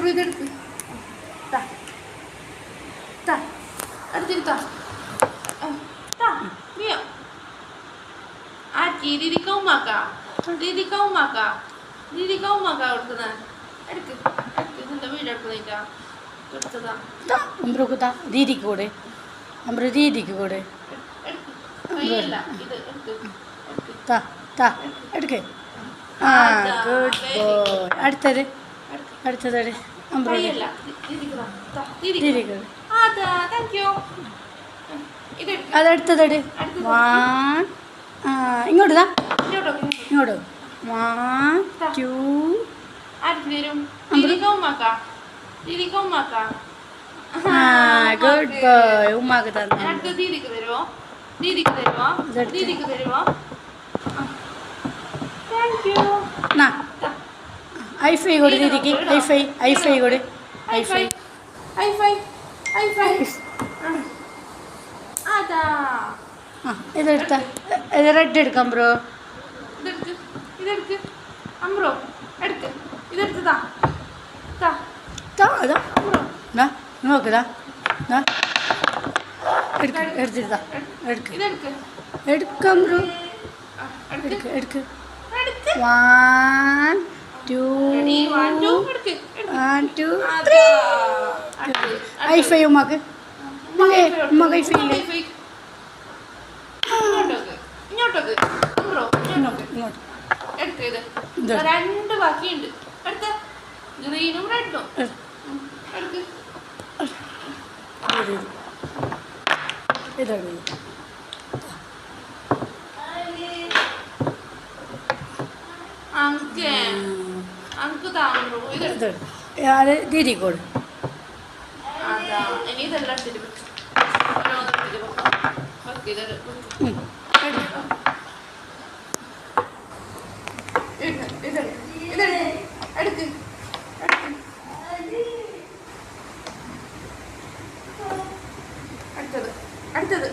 അമ്പറു ഇതെടുക്ക്. അടുത്തിരുത്താ ആക്കി ദീദിക്കവുമാക്ക കൊടുക്കുന്ന എടുക്ക് നിന്റെ വീടെടുക്കുന്നേക്കാ എടുത്തതാ അമ്പറുക്ക് ദീദിക്ക് കൂടെ അമ്പറു ദീദിക്ക് കൂടെ ഇത് എടുക്ക് എടുക്ക്. ആ ഗുഡ് ബോയ്. അടുത്തത് അമ്പറു ദീദിക്ക് അതെടുത്തത്. വൺ ഇങ്ങോട്ട് ഇങ്ങോട്ട് 1 2 ഗുഡ് ബോയ്. ഉമ്മാക്ക് തന്നെ ദീദിക്ക് തരുമോ ഐഫൈ കൊടു ദീദിക്ക്. ഐഫൈ കൊടു. ഇതെടുത്ത ഇത് റെഡ് എടുക്കാം ബ്രോ. ഇതെടുക്ക് അമ്പ്രോ എടുക്ക് ഇതെടുത്തതാ നോക്കുതാ എടുത്തിരുതാ എടുക്കാം ബ്രോ. എടുക്ക് 1 2 ഐഫൈ ഉമ്മാക്ക് ഉമ്മാക്ക് ഐഫൈ ഇല്ലേ? ഇങ്ങോട്ടൊക്കെ രണ്ട് ബാക്കിയുണ്ട്. അടുത്ത ഗ്രീനും റെഡും എടുക്ക്. ഇതാണ് അങ്ക് താങ്കളോ ഇത് ദീദി കോട്. അതാ ഇനി ഇതെല്ലാം എടുക്ക് അടുത്തത്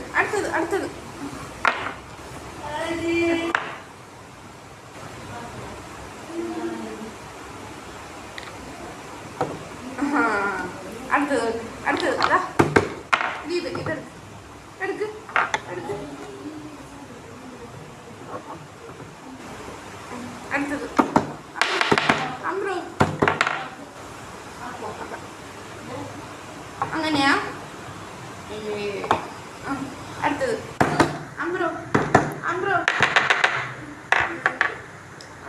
എടുക്ക് അടുത്തത് അമ്പ്രോ അങ്ങനെയാ. അടുത്തത് അമ്പ്രോ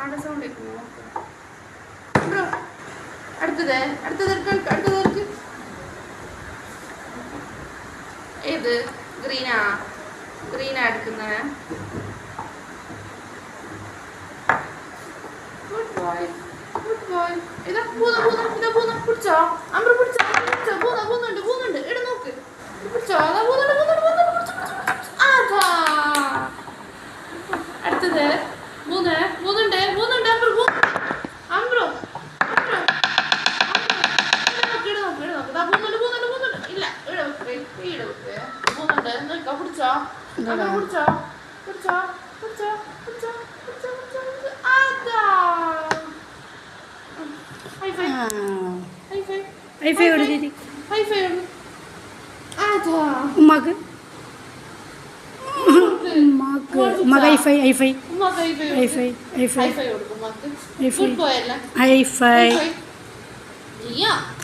ആടെ സൗണ്ട് കേൾക്കുന്നു. അമ്പ്രോ അടുത്തത് ഏത് ഗ്രീനാ എടുക്കുന്നത്. ഗുഡ് ബോയ് ഇതാ പൂന്ന പിടിച്ചോ അമ്പ്ര പിടിച്ചോ പൂന്നുണ്ട് എടാ നോക്ക് പിടിച്ചോ അതാ പൂന്നുണ്ട്. അതാ അടുത്തത് മൂന്നുണ്ട് അമ്പ്രോ ഇല്ല മൂന്നുണ്ട് പിടിച്ചോ ഐഫൈ കൊടു ദീദി. ഉമ്മാക്ക് ഐഫൈ.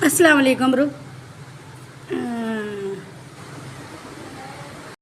അസ്സലാമു അലൈക്കും ബ്രോ.